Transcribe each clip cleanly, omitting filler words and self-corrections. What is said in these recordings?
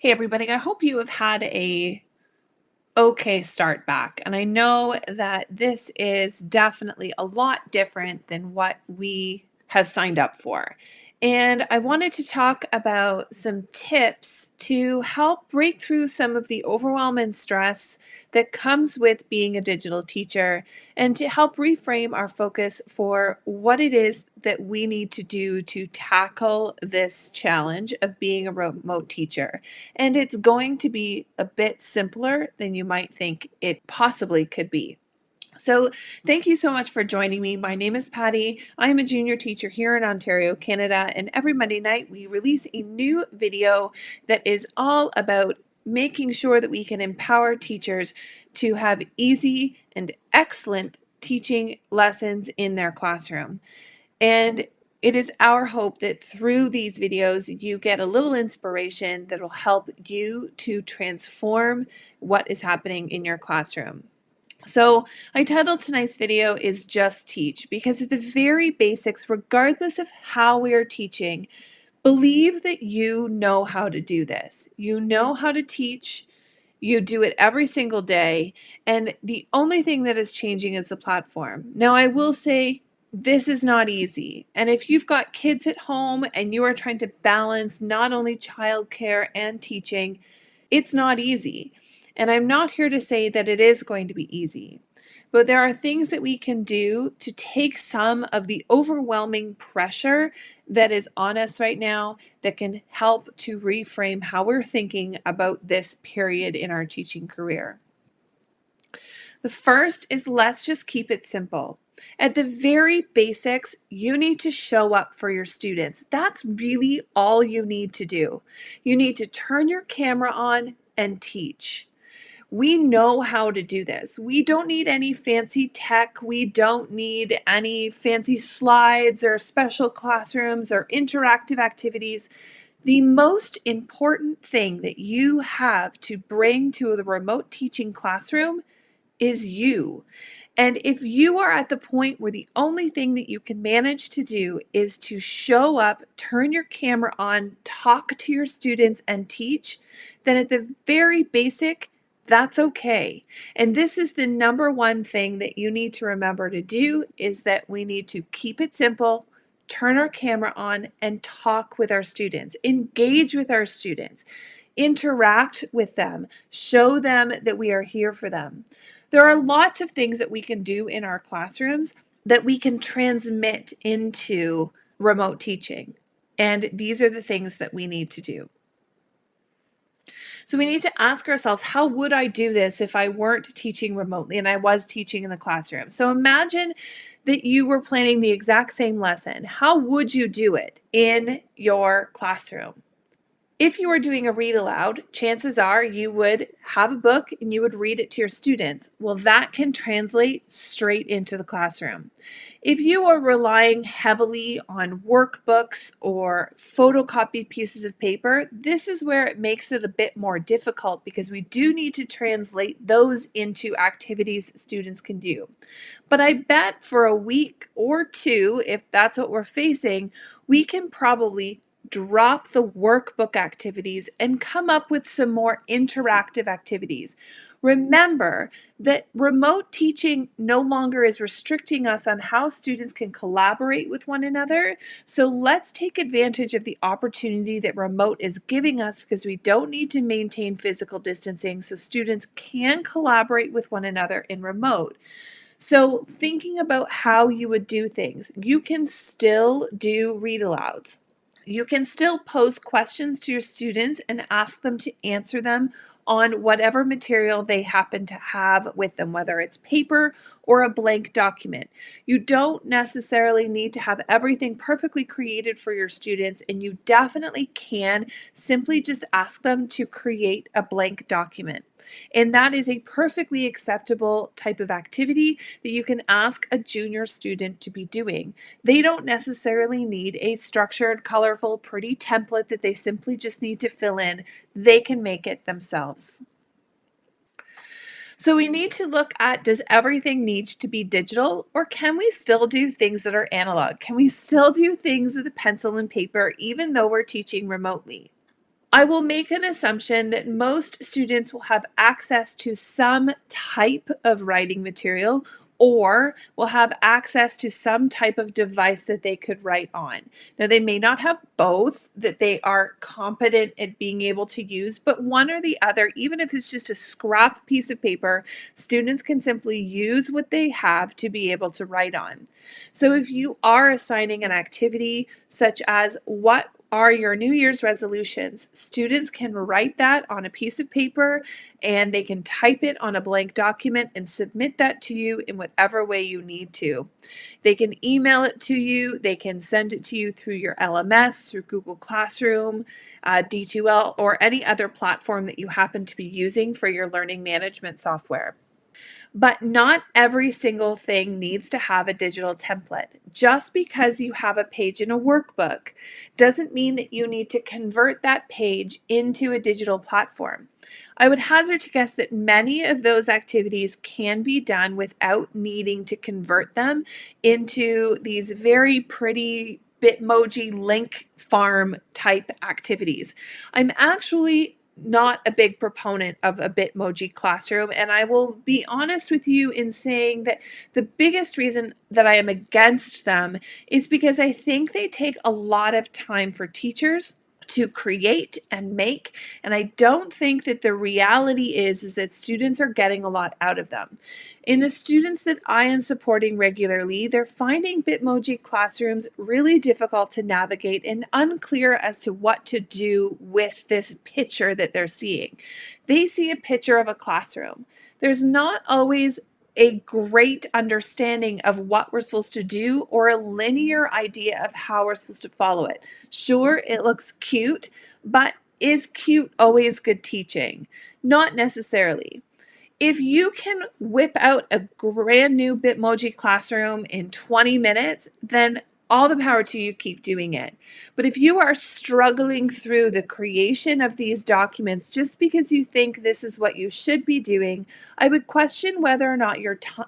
Hey everybody, I hope you have had a okay start back. And I know that this is definitely a lot different than what we have signed up for. And I wanted to talk about some tips to help break through some of the overwhelm and stress that comes with being a digital teacher and to help reframe our focus for what it is that we need to do to tackle this challenge of being a remote teacher. And it's going to be a bit simpler than you might think it possibly could be. So, thank you so much for joining me. My name is Patty. I'm a junior teacher here in Ontario, Canada, and every Monday night we release a new video that is all about making sure that we can empower teachers to have easy and excellent teaching lessons in their classroom. And it is our hope that through these videos, you get a little inspiration that will help you to transform what is happening in your classroom. So I titled tonight's video is Just Teach, because at the very basics, regardless of how we are teaching, believe that you know how to do this. You know how to teach. You do it every single day, and the only thing that is changing is the platform. Now, I will say this is not easy. And if you've got kids at home and you are trying to balance not only childcare and teaching, it's not easy. And I'm not here to say that it is going to be easy, but there are things that we can do to take some of the overwhelming pressure that is on us right now that can help to reframe how we're thinking about this period in our teaching career. The first is let's just keep it simple. At the very basics, you need to show up for your students. That's really all you need to do. You need to turn your camera on and teach. We know how to do this. We don't need any fancy tech. We don't need any fancy slides or special classrooms or interactive activities. The most important thing that you have to bring to the remote teaching classroom is you. And if you are at the point where the only thing that you can manage to do is to show up, turn your camera on, talk to your students, and teach, then at the very basic, that's okay. And this is the number one thing that you need to remember to do is that we need to keep it simple, turn our camera on, and talk with our students, engage with our students, interact with them, show them that we are here for them. There are lots of things that we can do in our classrooms that we can transmit into remote teaching. And these are the things that we need to do. So we need to ask ourselves, how would I do this if I weren't teaching remotely and I was teaching in the classroom? So imagine that you were planning the exact same lesson. How would you do it in your classroom? If you were doing a read aloud, chances are you would have a book and you would read it to your students. Well, that can translate straight into the classroom. If you are relying heavily on workbooks or photocopied pieces of paper, this is where it makes it a bit more difficult because we do need to translate those into activities that students can do. But I bet for a week or two, if that's what we're facing, we can probably drop the workbook activities and come up with some more interactive activities. Remember that remote teaching no longer is restricting us on how students can collaborate with one another. So let's take advantage of the opportunity that remote is giving us because we don't need to maintain physical distancing so students can collaborate with one another in remote. So thinking about how you would do things, you can still do read alouds. You can still pose questions to your students and ask them to answer them on whatever material they happen to have with them, whether it's paper or a blank document. You don't necessarily need to have everything perfectly created for your students, and you definitely can simply just ask them to create a blank document. And that is a perfectly acceptable type of activity that you can ask a junior student to be doing. They don't necessarily need a structured, colorful, pretty template that they simply just need to fill in. They can make it themselves. So we need to look at, does everything need to be digital, or can we still do things that are analog? Can we still do things with a pencil and paper even though we're teaching remotely? I will make an assumption that most students will have access to some type of writing material or will have access to some type of device that they could write on. Now, they may not have both that they are competent at being able to use, but one or the other, even if it's just a scrap piece of paper, students can simply use what they have to be able to write on. So if you are assigning an activity such as what are your New Year's resolutions, students can write that on a piece of paper and they can type it on a blank document and submit that to you in whatever way you need to. They can email it to you, they can send it to you through your LMS, through Google Classroom, D2L, or any other platform that you happen to be using for your learning management software. But not every single thing needs to have a digital template. Just because you have a page in a workbook doesn't mean that you need to convert that page into a digital platform. I would hazard to guess that many of those activities can be done without needing to convert them into these very pretty Bitmoji link farm type activities. I'm actually not a big proponent of a Bitmoji classroom, and I will be honest with you in saying that the biggest reason that I am against them is because I think they take a lot of time for teachers to create and make, and I don't think that the reality is that students are getting a lot out of them. In the students that I am supporting regularly, they're finding Bitmoji classrooms really difficult to navigate and unclear as to what to do with this picture that they're seeing. They see a picture of a classroom. There's not always a great understanding of what we're supposed to do or a linear idea of how we're supposed to follow it. Sure, it looks cute, but is cute always good teaching? Not necessarily. If you can whip out a brand new Bitmoji classroom in 20 minutes, then all the power to you, keep doing it. But if you are struggling through the creation of these documents just because you think this is what you should be doing, I would question whether or not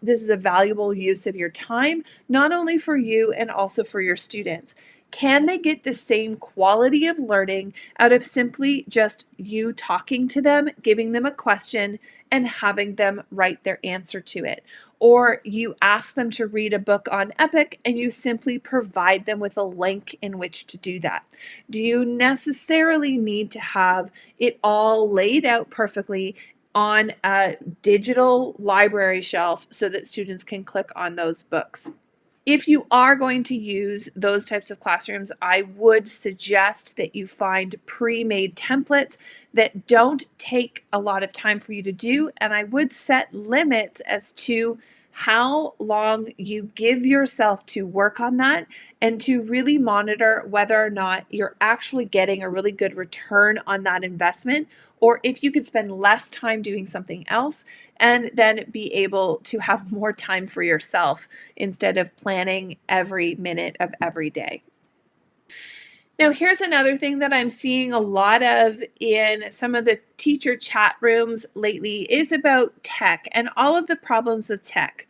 this is a valuable use of your time, not only for you and also for your students. Can they get the same quality of learning out of simply just you talking to them, giving them a question, and having them write their answer to it? Or you ask them to read a book on Epic and you simply provide them with a link in which to do that? Do you necessarily need to have it all laid out perfectly on a digital library shelf so that students can click on those books? If you are going to use those types of classrooms, I would suggest that you find pre-made templates that don't take a lot of time for you to do, and I would set limits as to how long you give yourself to work on that and to really monitor whether or not you're actually getting a really good return on that investment, or if you could spend less time doing something else and then be able to have more time for yourself instead of planning every minute of every day. Now, here's another thing that I'm seeing a lot of in some of the teacher chat rooms lately is about tech and all of the problems with tech.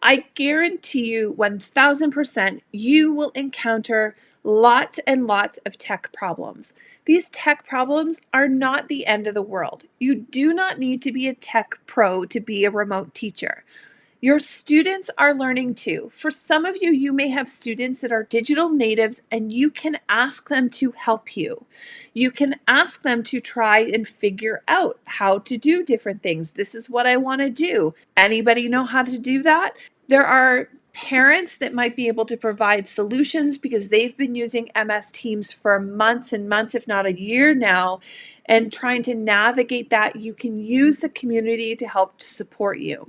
I guarantee you 1000% you will encounter lots and lots of tech problems. These tech problems are not the end of the world. You do not need to be a tech pro to be a remote teacher. Your students are learning too. For some of you, you may have students that are digital natives and you can ask them to help you. You can ask them to try and figure out how to do different things. This is what I want to do. Anybody know how to do that? There are parents that might be able to provide solutions because they've been using MS Teams for months and months, if not a year now, and trying to navigate that. You can use the community to help to support you.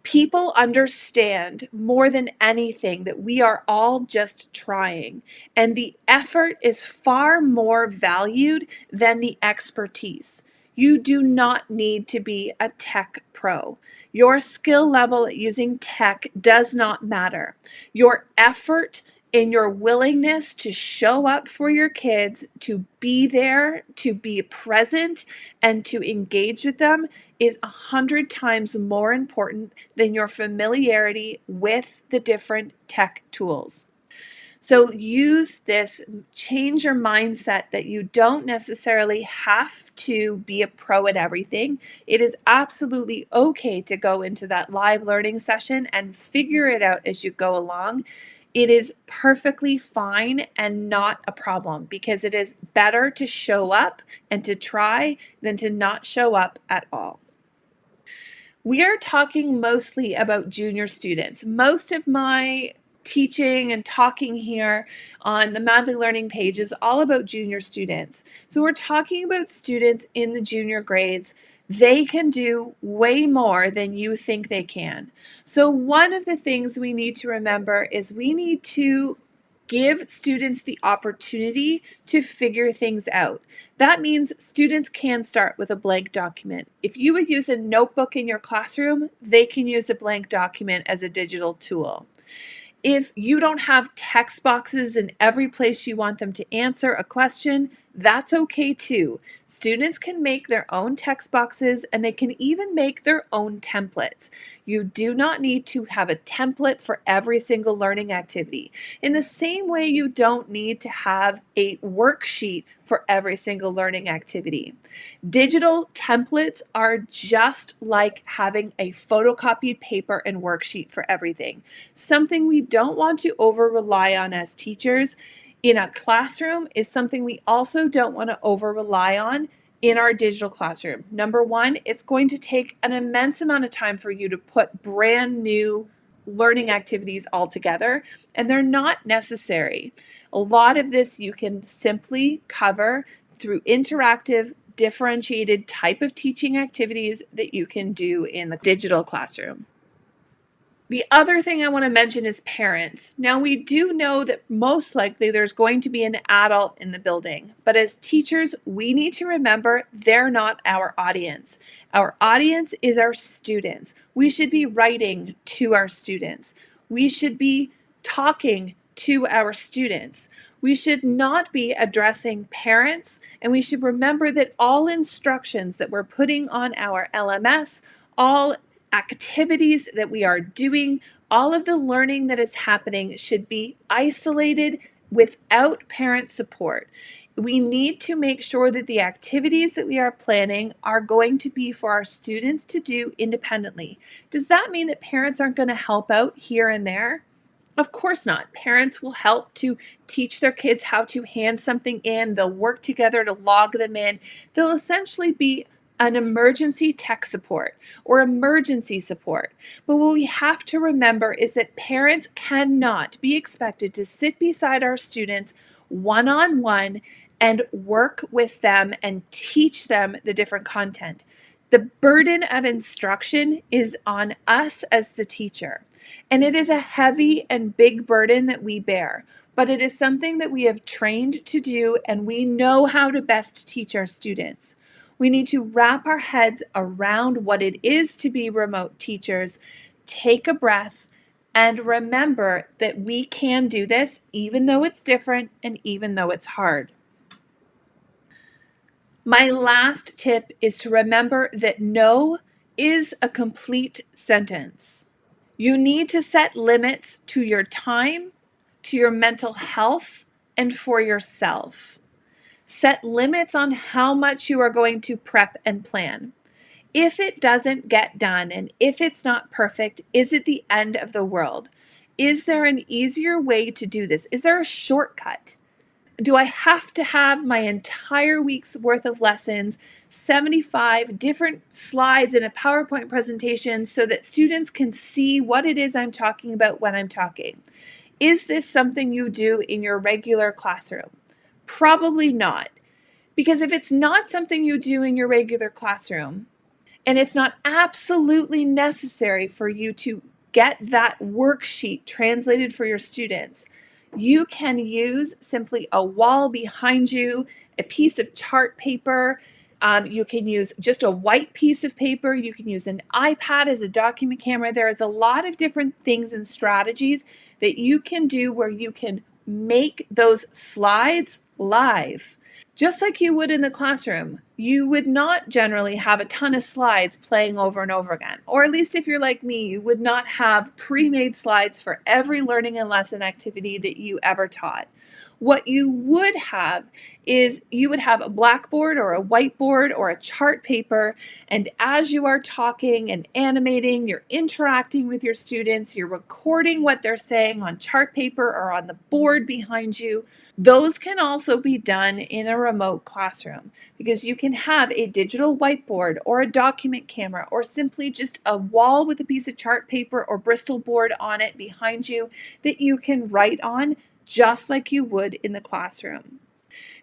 People understand more than anything that we are all just trying, and the effort is far more valued than the expertise. You do not need to be a tech pro. Your skill level at using tech does not matter. Your effort and your willingness to show up for your kids, to be there, to be present, and to engage with them is 100 times more important than your familiarity with the different tech tools. So use this, change your mindset that you don't necessarily have to be a pro at everything. It is absolutely okay to go into that live learning session and figure it out as you go along. It is perfectly fine and not a problem, because it is better to show up and to try than to not show up at all. We are talking mostly about junior students. Most of my teaching and talking here on the Madly Learning page is all about junior students. So we're talking about students in the junior grades. They can do way more than you think they can. So one of the things we need to remember is we need to give students the opportunity to figure things out. That means students can start with a blank document. If you would use a notebook in your classroom, they can use a blank document as a digital tool. If you don't have text boxes in every place you want them to answer a question, that's okay too. Students can make their own text boxes, and they can even make their own templates. You do not need to have a template for every single learning activity. In the same way, you don't need to have a worksheet for every single learning activity. Digital templates are just like having a photocopied paper and worksheet for everything. Something we don't want to over rely on as teachers in a classroom is something we also don't want to over rely on in our digital classroom. Number one, it's going to take an immense amount of time for you to put brand new learning activities all together, and they're not necessary. A lot of this you can simply cover through interactive, differentiated type of teaching activities that you can do in the digital classroom. The other thing I want to mention is parents. Now, we do know that most likely there's going to be an adult in the building, but as teachers, we need to remember they're not our audience. Our audience is our students. We should be writing to our students. We should be talking to our students. We should not be addressing parents, and we should remember that all instructions that we're putting on our LMS, all activities that we are doing, all of the learning that is happening should be isolated without parent support. We need to make sure that the activities that we are planning are going to be for our students to do independently. Does that mean that parents aren't going to help out here and there? Of course not. Parents will help to teach their kids how to hand something in. They'll work together to log them in. They'll essentially be an emergency tech support or emergency support. But what we have to remember is that parents cannot be expected to sit beside our students one-on-one and work with them and teach them the different content. The burden of instruction is on us as the teacher, and it is a heavy and big burden that we bear, but it is something that we have trained to do, and we know how to best teach our students. We need to wrap our heads around what it is to be remote teachers, take a breath, and remember that we can do this even though it's different and even though it's hard. My last tip is to remember that no is a complete sentence. You need to set limits to your time, to your mental health, and for yourself. Set limits on how much you are going to prep and plan. If it doesn't get done and if it's not perfect, is it the end of the world? Is there an easier way to do this? Is there a shortcut? Do I have to have my entire week's worth of lessons, 75 different slides in a PowerPoint presentation so that students can see what it is I'm talking about when I'm talking? Is this something you do in your regular classroom? Probably not. Because if it's not something you do in your regular classroom, and it's not absolutely necessary for you to get that worksheet translated for your students, you can use simply a wall behind you, a piece of chart paper. You can use just a white piece of paper. You can use an iPad as a document camera. There is a lot of different things and strategies that you can do where you can make those slides live. Just like you would in the classroom, you would not generally have a ton of slides playing over and over again. Or at least if you're like me, you would not have pre-made slides for every learning and lesson activity that you ever taught. What you would have is you would have a blackboard or a whiteboard or a chart paper, and as you are talking and animating, you're interacting with your students, you're recording what they're saying on chart paper or on the board behind you. Those can also be done in a remote classroom because you can have a digital whiteboard or a document camera or simply just a wall with a piece of chart paper or Bristol board on it behind you that you can write on just like you would in the classroom.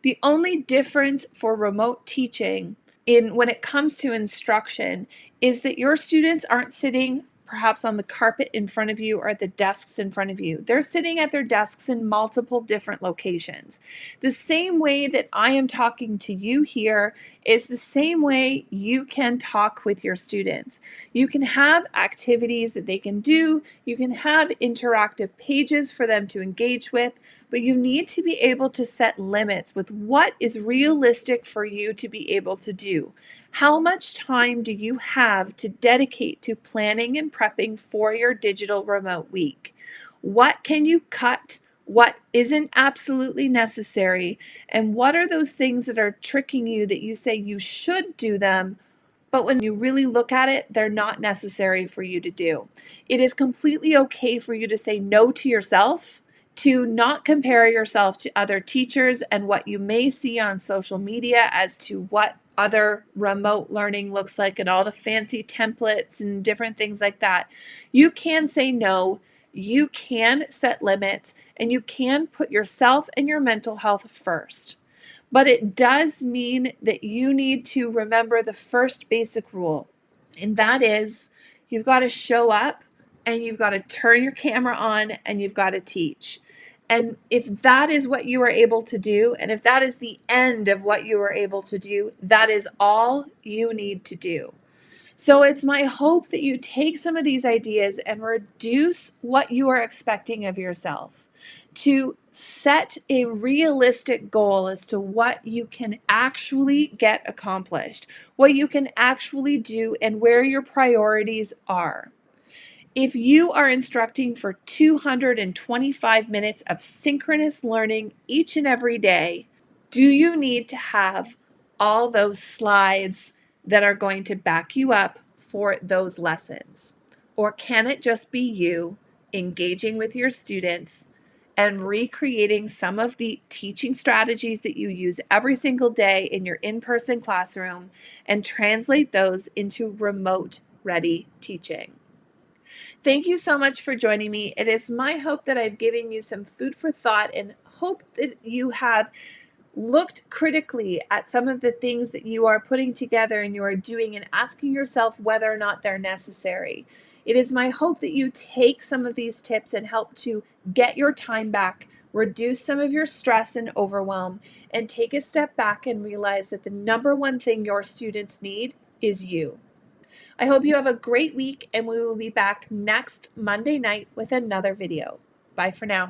The only difference for remote teaching when it comes to instruction is that your students aren't sitting perhaps on the carpet in front of you or at the desks in front of you. They're sitting at their desks in multiple different locations. The same way that I am talking to you here is the same way you can talk with your students. You can have activities that they can do. You can have interactive pages for them to engage with, but you need to be able to set limits with what is realistic for you to be able to do. How much time do you have to dedicate to planning and prepping for your digital remote week? What can you cut? What isn't absolutely necessary? And what are those things that are tricking you that you say you should do them, but when you really look at it, they're not necessary for you to do? It is completely okay for you to say no to yourself, to not compare yourself to other teachers and what you may see on social media as to what other remote learning looks like and all the fancy templates and different things like that. You can say no, you can set limits, and you can put yourself and your mental health first. But it does mean that you need to remember the first basic rule, and that is you've got to show up and you've got to turn your camera on and you've got to teach. And if that is what you are able to do, and if that is the end of what you are able to do, that is all you need to do. So it's my hope that you take some of these ideas and reduce what you are expecting of yourself, to set a realistic goal as to what you can actually get accomplished, what you can actually do, and where your priorities are. If you are instructing for 225 minutes of synchronous learning each and every day, do you need to have all those slides that are going to back you up for those lessons? Or can it just be you engaging with your students and recreating some of the teaching strategies that you use every single day in your in-person classroom and translate those into remote ready teaching? Thank you so much for joining me. It is my hope that I've given you some food for thought and hope that you have looked critically at some of the things that you are putting together and you are doing and asking yourself whether or not they're necessary. It is my hope that you take some of these tips and help to get your time back, reduce some of your stress and overwhelm, and take a step back and realize that the number one thing your students need is you. I hope you have a great week, and we will be back next Monday night with another video. Bye for now.